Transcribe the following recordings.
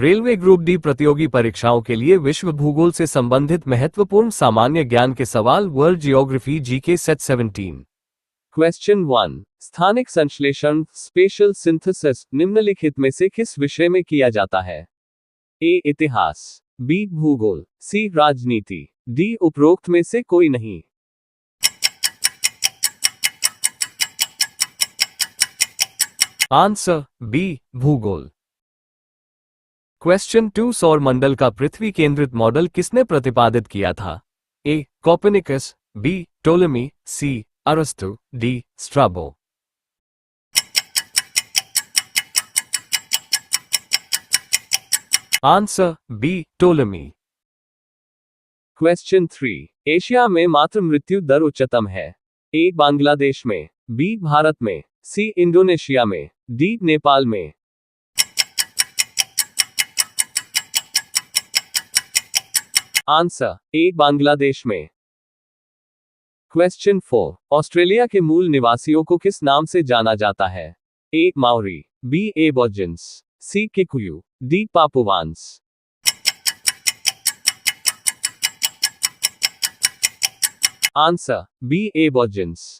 Railway group D प्रतियोगी परीक्षाओं के लिए विश्व भूगोल से संबंधित महत्वपूर्ण सामान्य ज्ञान के सवाल। World geography GK set 17। Question 1। स्थानिक संश्लेषण स्पेशल सिंथेसिस निम्नलिखित में से किस विषय में किया जाता है? ए. इतिहास, बी. भूगोल, सी. राजनीति, डी. उपरोक्त में से कोई नहीं। Answer B. भूगोल। क्वेश्चन 2। सौर मंडल का पृथ्वी केंद्रित मॉडल किसने प्रतिपादित किया था? A. Copernicus, B. Ptolemy, C. अरस्तु, D. Strabo. Answer B. Ptolemy. Question 3। Asia में मातृ मृत्यु दर उच्चतम है? ए. बांग्लादेश में, बी. भारत में, सी. इंडोनेशिया में, डी. नेपाल में। Answer A. बांग्लादेश में। क्वेश्चन 4। ऑस्ट्रेलिया के मूल निवासियों को किस नाम से जाना जाता है? A. Maori, B. Aborigines, C. Kikuyu, D. Papuans. Answer B. Aborigines.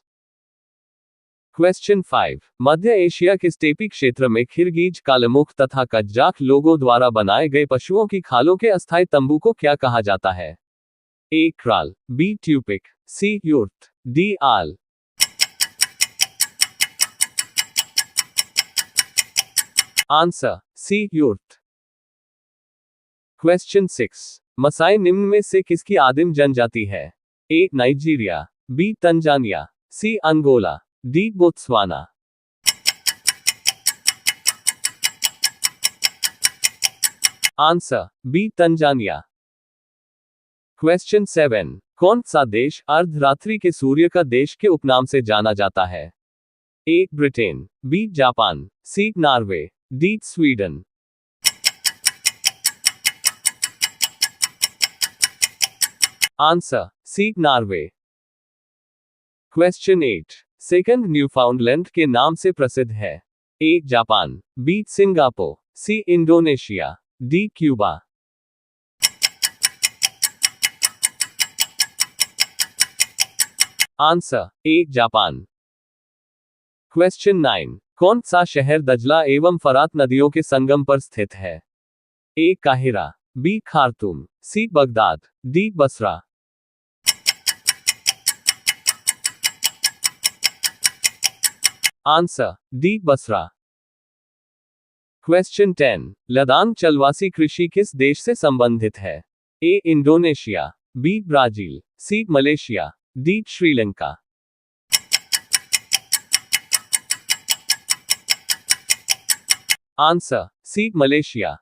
Question 5। मध्य एशिया के स्टेपी क्षेत्र में खिरगीज, कालामुख तथा कज्जाक लोगों द्वारा बनाए गए पशुओं की खालों के अस्थायी तंबू को क्या कहा जाता है? A. Kraal, B. Tupik, C. Yurt, D. Aul. Answer C. Yurt. Question 6। Masai निम्न में से किसकी आदिम जनजाति है? A. Nigeria, B. Tanzania, C. Angola, D. Botswana. Answer B. Tanzania. Question 7। कौन सा देश अर्धरात्रि के सूर्य का देश के उपनाम से जाना जाता है? A. Britain, B. Japan, C. Norway, D. Sweden. Answer C. Norway. Question 8। Second Newfoundland के नाम से प्रसिद्ध है? A. Japan, B. Singapore, C. Indonesia, D. Cuba. Answer A. Japan. Question 9। कौन सा शहर दजला एवं फरात नदियों के संगम पर स्थित है? A. Cairo, B. Khartoum, C. Baghdad, D. Basra. Answer D. Basra. Question 10। लदान चलवासी कृषि किस देश से संबंधित है? A. Indonesia, B. Brazil, C. Malaysia, D. Sri Lanka. Answer C. Malaysia.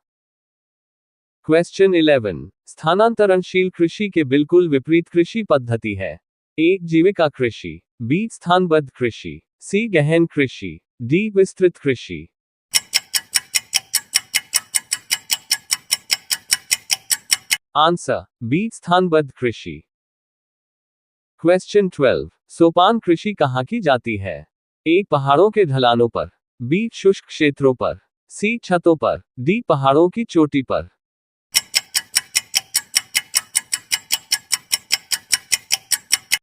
Question 11। स्थानांतरणशील कृषि के बिल्कुल विपरीत कृषि पद्धति है? ए. जीविका कृषि, बी. स्थानबद्ध कृषि, सी. गहन कृषि, डी. विस्तृत कृषि। Answer B. स्थानबद्ध कृषि। क्वेश्चन 12। सोपान कृषि कहाँ की जाती है? ए. पहाड़ों के ढलानों पर, बी. शुष्क क्षेत्रों पर, सी. छतों पर, डी. पहाड़ों की चोटी पर।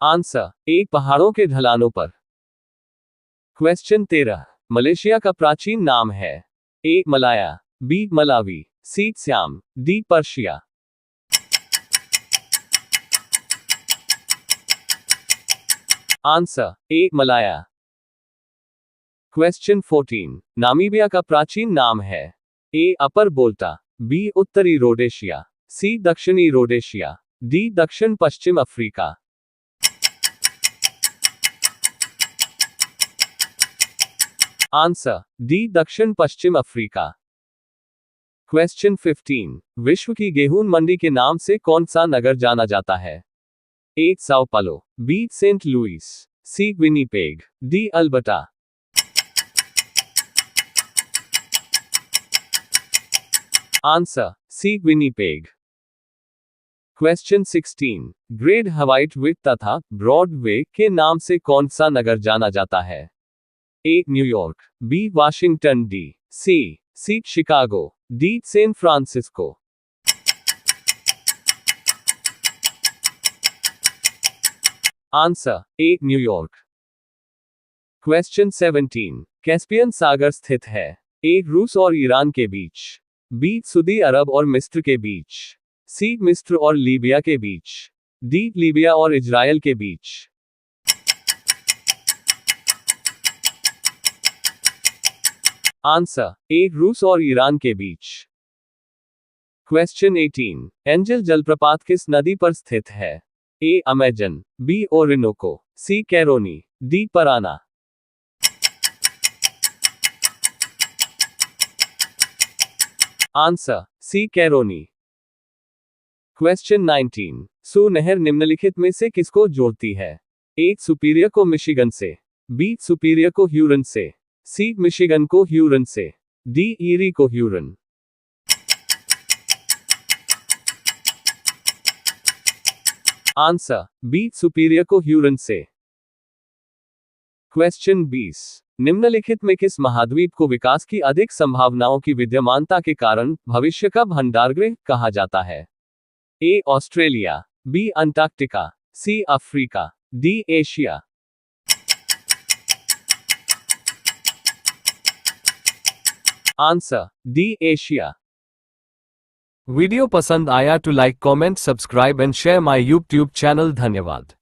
Answer A. पहाड़ों के ढलानों पर। क्वेश्चन 13। मलेशिया का प्राचीन नाम है? A. Malaya, B. Malawi, C. Siam, D. Persia. Answer A. Malaya. Question 14। Namibia का प्राचीन नाम है? ए. Upper Volta, B. उत्तरी रोडेशिया, सी. दक्षिणी रोडेशिया, डी. दक्षिण पश्चिम अफ्रीका। Answer D. दक्षिण पश्चिम अफ्रीका। क्वेश्चन 15। विश्व की गेहूं मंडी के नाम से कौन सा नगर जाना जाता है? A. Sao Paulo, B. Saint Louis, C. Winnipeg, D. Alberta. Answer C. Winnipeg. Question 16। Great white way तथा ब्रॉड वे के नाम से कौन सा नगर जाना जाता है? A. New York, B. Washington, D. C. Chicago, D San Francisco. Answer A New York. Question 17, Caspian सागर स्थित है? ए रूस और ईरान के बीच, बी सऊदी अरब और मिस्र के बीच, सी मिस्र और लीबिया के बीच, डी लीबिया और इजराइल के बीच। आंसर ए रूस और ईरान के बीच। क्वेश्चन 18, एंजल जलप्रपात किस नदी पर स्थित है? A Amazon, B Orinoco, C Caroni, D Parana. Answer C Caroni. Question 19, Soo नहर निम्नलिखित में से किसको जोड़ती है? ए सुपीरियर को मिशिगन से, बी सुपीरियर को ह्यूरन से, सी मिशिगन को ह्यूरन से, डी ईरी को ह्यूरन। आंसर बी सुपीरियर को ह्यूरन से। क्वेश्चन 20, निम्नलिखित में किस महाद्वीप को विकास की अधिक संभावनाओं की विद्यमानता के कारण भविष्य का भंडारगृह कहा जाता है? A Australia, B Antarctica, C Africa, D Asia. Answer D Asia. Video पसंद आया तो like comment subscribe and share my YouTube channel. धन्यवाद।